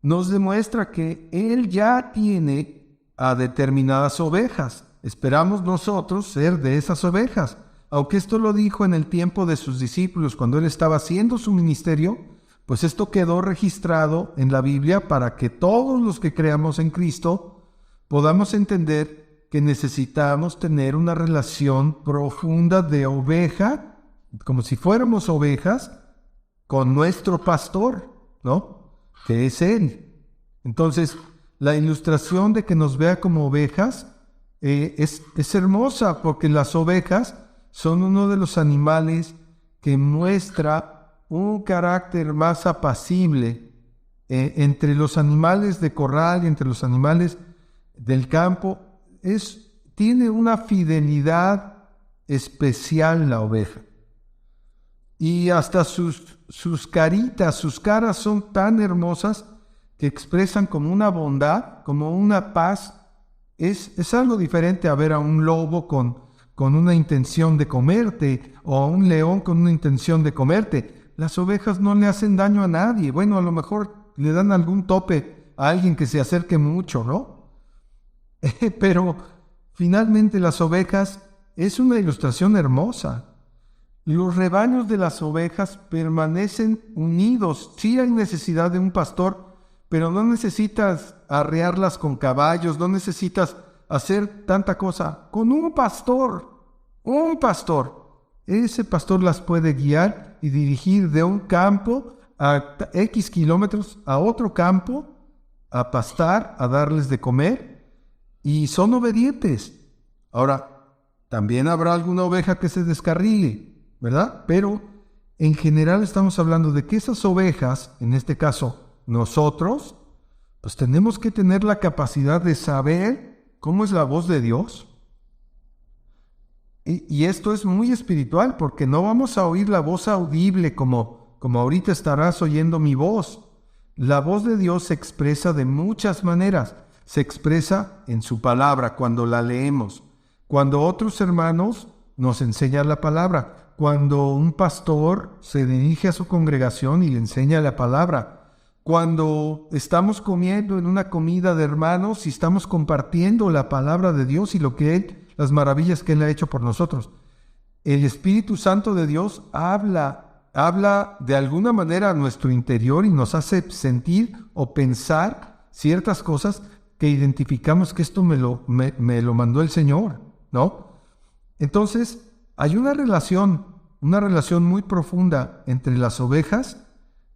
B: nos demuestra que Él ya tiene a determinadas ovejas. Esperamos nosotros ser de esas ovejas. Aunque esto lo dijo en el tiempo de sus discípulos, cuando Él estaba haciendo su ministerio, pues esto quedó registrado en la Biblia para que todos los que creamos en Cristo podamos entender que necesitamos tener una relación profunda de oveja, como si fuéramos ovejas, con nuestro pastor, ¿no? Que es Él. Entonces, la ilustración de que nos vea como ovejas es hermosa, porque las ovejas son uno de los animales que muestra un carácter más apacible entre los animales de corral y entre los animales del campo. Tiene una fidelidad especial la oveja. Y hasta sus caritas, sus caras son tan hermosas que expresan como una bondad, como una paz. Es algo diferente a ver a un lobo con una intención de comerte, o a un león con una intención de comerte. Las ovejas no le hacen daño a nadie. Bueno, a lo mejor le dan algún tope a alguien que se acerque mucho, ¿no? Pero finalmente las ovejas es una ilustración hermosa. Los rebaños de las ovejas permanecen unidos. Sí hay necesidad de un pastor, pero no necesitas arrearlas con caballos, no necesitas hacer tanta cosa. Con un pastor, ese pastor las puede guiar y dirigir de un campo a X kilómetros a otro campo, a pastar, a darles de comer, y son obedientes. Ahora, también habrá alguna oveja que se descarrile, ¿verdad? Pero en general estamos hablando de que esas ovejas, en este caso nosotros, pues tenemos que tener la capacidad de saber cómo es la voz de Dios. Y esto es muy espiritual, porque no vamos a oír la voz audible como ahorita estarás oyendo mi voz. La voz de Dios se expresa de muchas maneras. Se expresa en su palabra, cuando la leemos, cuando otros hermanos nos enseñan la palabra, cuando un pastor se dirige a su congregación y le enseña la palabra, cuando estamos comiendo en una comida de hermanos y estamos compartiendo la palabra de Dios y las maravillas que Él ha hecho por nosotros. El Espíritu Santo de Dios habla de alguna manera a nuestro interior y nos hace sentir o pensar ciertas cosas que identificamos que esto me lo mandó el Señor, ¿no? Entonces, hay una relación muy profunda entre las ovejas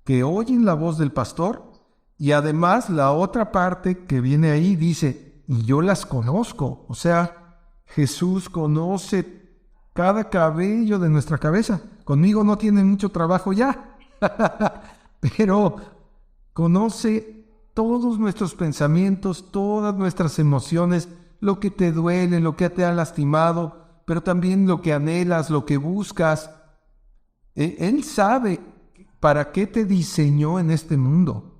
B: que oyen la voz del pastor, y además la otra parte que viene ahí dice, y yo las conozco. O sea, Jesús conoce cada cabello de nuestra cabeza. Conmigo no tiene mucho trabajo ya, pero conoce todos nuestros pensamientos, todas nuestras emociones, lo que te duele, lo que te ha lastimado, pero también lo que anhelas, lo que buscas. Él sabe para qué te diseñó en este mundo.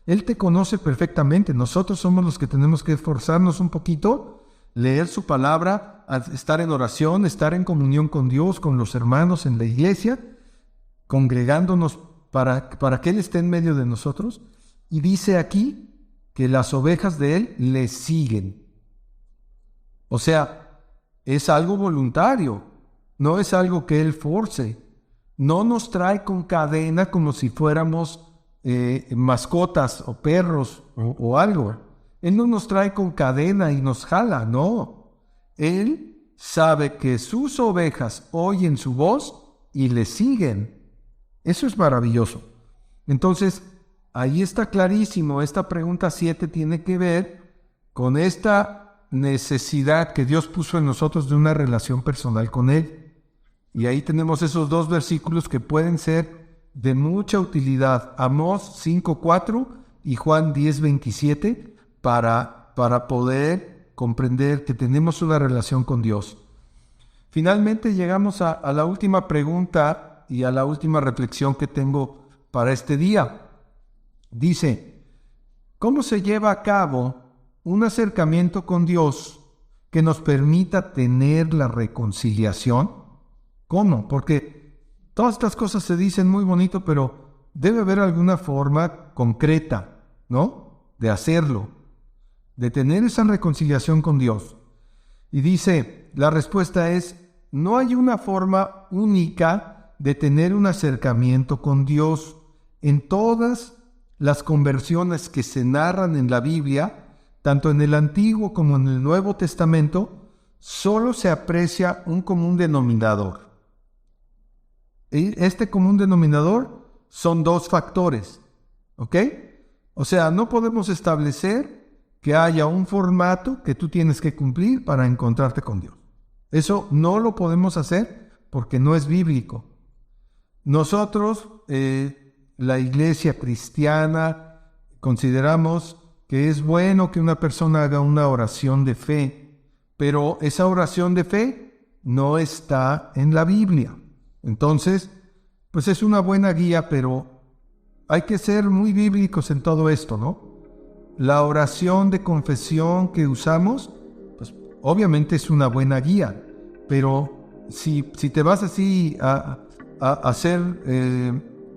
B: Él te conoce perfectamente. Nosotros somos los que tenemos que esforzarnos un poquito, leer su palabra, estar en oración, estar en comunión con Dios, con los hermanos en la iglesia, congregándonos para que Él esté en medio de nosotros. Y dice aquí que las ovejas de Él le siguen. O sea, es algo voluntario, no es algo que Él force. No nos trae con cadena como si fuéramos mascotas o perros o algo. Él no nos trae con cadena y nos jala, no. Él sabe que sus ovejas oyen su voz y le siguen. Eso es maravilloso. Entonces, ahí está clarísimo. Esta pregunta 7 tiene que ver con esta necesidad que Dios puso en nosotros de una relación personal con Él. Y ahí tenemos esos dos versículos que pueden ser de mucha utilidad. Amós 5:4 y Juan 10:27 para poder comprender que tenemos una relación con Dios. Finalmente llegamos a la última pregunta y a la última reflexión que tengo para este día. Dice, ¿cómo se lleva a cabo un acercamiento con Dios que nos permita tener la reconciliación? ¿Cómo? Porque todas estas cosas se dicen muy bonito, pero debe haber alguna forma concreta, ¿no? De hacerlo, de tener esa reconciliación con Dios. Y dice, la respuesta es, no hay una forma única de tener un acercamiento con Dios. En todas las conversiones que se narran en la Biblia, tanto en el Antiguo como en el Nuevo Testamento, solo se aprecia un común denominador. Este común denominador son dos factores, ¿ok? O sea, no podemos establecer que haya un formato que tú tienes que cumplir para encontrarte con Dios. Eso no lo podemos hacer porque no es bíblico. Nosotros, la iglesia cristiana, consideramos que es bueno que una persona haga una oración de fe, pero esa oración de fe no está en la Biblia. Entonces, pues es una buena guía, pero hay que ser muy bíblicos en todo esto, ¿no? La oración de confesión que usamos, pues obviamente es una buena guía, pero si te vas así a hacer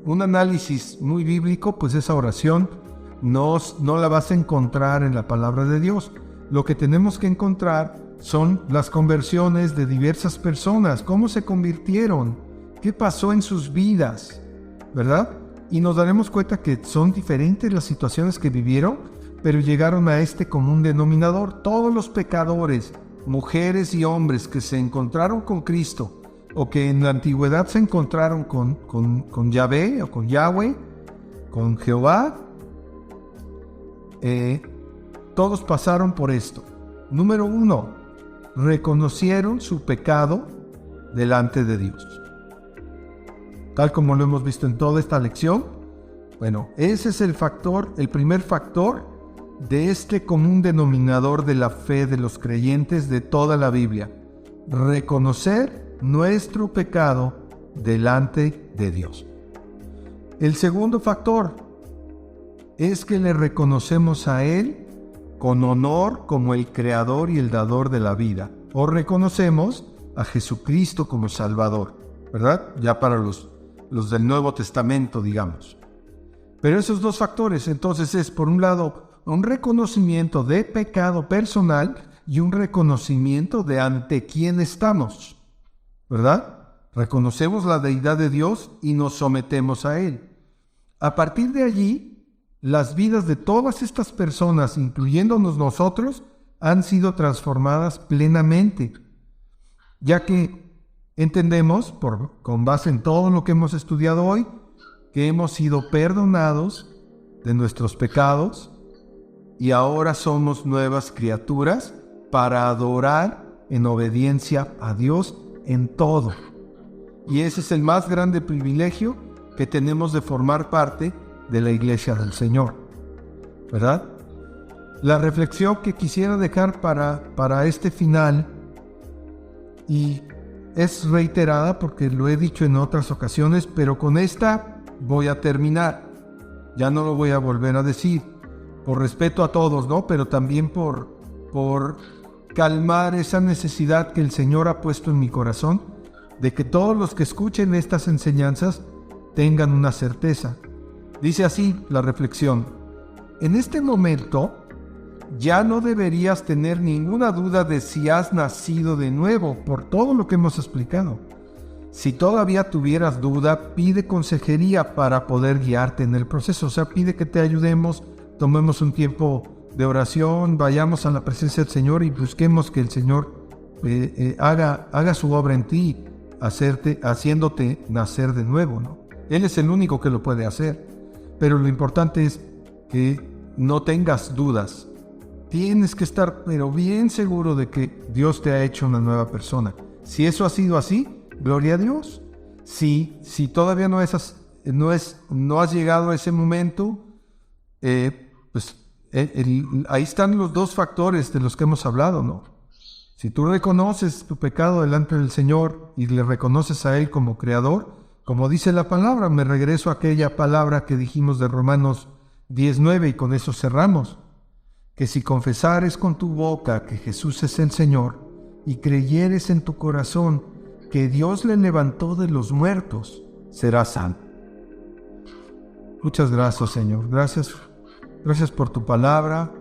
B: un análisis muy bíblico, pues esa oración no la vas a encontrar en la palabra de Dios. Lo que tenemos que encontrar son las conversiones de diversas personas, cómo se convirtieron, qué pasó en sus vidas, ¿verdad? Y nos daremos cuenta que son diferentes las situaciones que vivieron, pero llegaron a este común denominador. Todos los pecadores, mujeres y hombres que se encontraron con Cristo, o que en la antigüedad se encontraron con Yahvé o con Yahweh, con Jehová, todos pasaron por esto. Número 1, reconocieron su pecado delante de Dios. Tal como lo hemos visto en toda esta lección, bueno, ese es el primer factor de este común denominador de la fe de los creyentes de toda la Biblia. Reconocer nuestro pecado delante de Dios. El segundo factor es que le reconocemos a Él con honor como el creador y el dador de la vida. O reconocemos a Jesucristo como Salvador, ¿verdad? Ya para los del Nuevo Testamento, digamos. Pero esos dos factores, entonces, es por un lado un reconocimiento de pecado personal y un reconocimiento de ante quién estamos, ¿verdad? Reconocemos la deidad de Dios y nos sometemos a Él. A partir de allí, las vidas de todas estas personas, incluyéndonos nosotros, han sido transformadas plenamente, ya que entendemos, con base en todo lo que hemos estudiado hoy, que hemos sido perdonados de nuestros pecados y ahora somos nuevas criaturas para adorar en obediencia a Dios en todo. Y ese es el más grande privilegio que tenemos de formar parte de la Iglesia del Señor, ¿verdad? La reflexión que quisiera dejar para este final, y es reiterada porque lo he dicho en otras ocasiones, pero con esta voy a terminar. Ya no lo voy a volver a decir, por respeto a todos, ¿no? Pero también por calmar esa necesidad que el Señor ha puesto en mi corazón, de que todos los que escuchen estas enseñanzas tengan una certeza. Dice así la reflexión: en este momento ya no deberías tener ninguna duda de si has nacido de nuevo por todo lo que hemos explicado. Si todavía tuvieras duda, pide consejería para poder guiarte en el proceso. O sea, pide que te ayudemos, tomemos un tiempo de oración, vayamos a la presencia del Señor y busquemos que el Señor haga su obra en ti, haciéndote nacer de nuevo, ¿no? Él es el único que lo puede hacer. Pero lo importante es que no tengas dudas. Tienes que estar pero bien seguro de que Dios te ha hecho una nueva persona. Si eso ha sido así, gloria a Dios. Si todavía no has llegado a ese momento, ahí están los dos factores de los que hemos hablado, ¿no? Si tú reconoces tu pecado delante del Señor y le reconoces a Él como Creador, como dice la palabra, me regreso a aquella palabra que dijimos de Romanos 10:9 y con eso cerramos, que si confesares con tu boca que Jesús es el Señor y creyeres en tu corazón que Dios le levantó de los muertos, serás salvo. Muchas gracias, Señor. Gracias por tu palabra.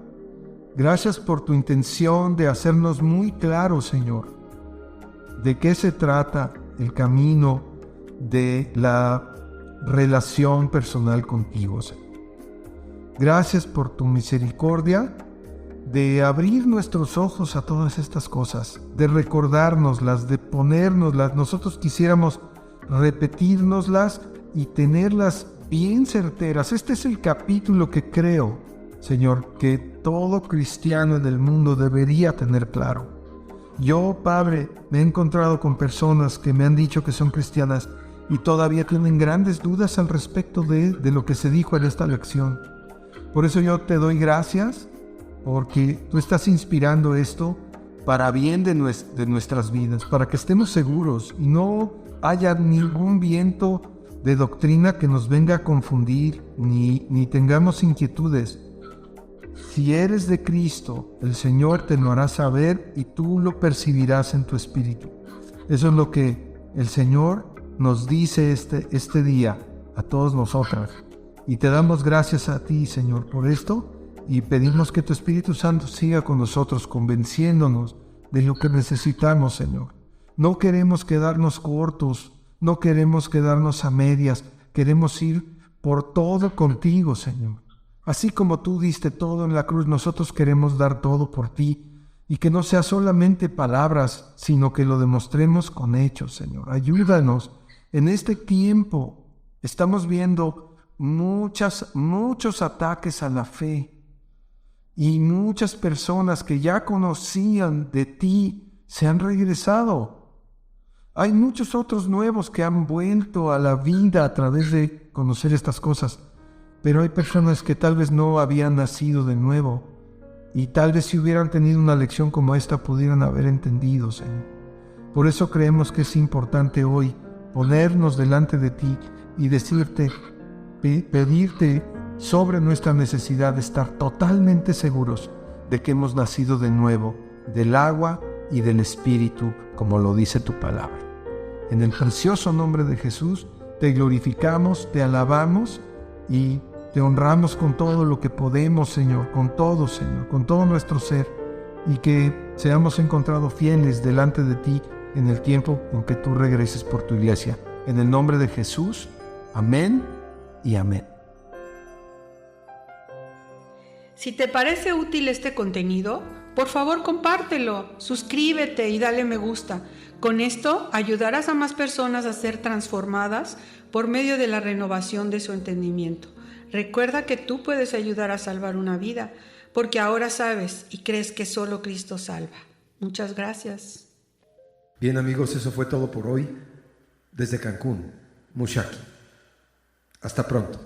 B: Gracias por tu intención de hacernos muy claro, Señor, de qué se trata el camino de la relación personal contigo, Señor. Gracias por tu misericordia de abrir nuestros ojos a todas estas cosas, de recordárnoslas, de ponérnoslas. Nosotros quisiéramos repetírnoslas y tenerlas bien certeras. Este es el capítulo que creo, Señor, que todo cristiano del mundo debería tener claro. Yo, Padre, me he encontrado con personas que me han dicho que son cristianas y todavía tienen grandes dudas al respecto de lo que se dijo en esta lección. Por eso yo te doy gracias, porque tú estás inspirando esto para bien de nuestras vidas, para que estemos seguros y no haya ningún viento de doctrina que nos venga a confundir, ni tengamos inquietudes. Si eres de Cristo, el Señor te lo hará saber y tú lo percibirás en tu espíritu. Eso es lo que el Señor nos dice este día a todos nosotros. Y te damos gracias a ti, Señor, por esto, y pedimos que tu Espíritu Santo siga con nosotros, convenciéndonos de lo que necesitamos, Señor. No queremos quedarnos cortos No queremos quedarnos a medias, queremos ir por todo contigo, Señor. Así como tú diste todo en la cruz, nosotros queremos dar todo por ti. Y que no sea solamente palabras, sino que lo demostremos con hechos, Señor. Ayúdanos. En este tiempo estamos viendo muchos ataques a la fe. Y muchas personas que ya conocían de ti se han regresado. Hay muchos otros nuevos que han vuelto a la vida a través de conocer estas cosas. Pero hay personas que tal vez no habían nacido de nuevo. Y tal vez si hubieran tenido una lección como esta pudieran haber entendido, Señor. Por eso creemos que es importante hoy ponernos delante de ti y decirte, pedirte sobre nuestra necesidad de estar totalmente seguros de que hemos nacido de nuevo, del agua y del Espíritu, como lo dice tu palabra. En el precioso nombre de Jesús, te glorificamos, te alabamos y te honramos con todo lo que podemos, Señor, con todo, Señor, con todo nuestro ser, y que seamos encontrados fieles delante de ti en el tiempo en que tú regreses por tu iglesia. En el nombre de Jesús, amén y amén.
C: Si te parece útil este contenido, por favor compártelo, suscríbete y dale me gusta. Con esto ayudarás a más personas a ser transformadas por medio de la renovación de su entendimiento. Recuerda que tú puedes ayudar a salvar una vida, porque ahora sabes y crees que solo Cristo salva. Muchas gracias.
A: Bien amigos, eso fue todo por hoy desde Cancún, Mushaki. Hasta pronto.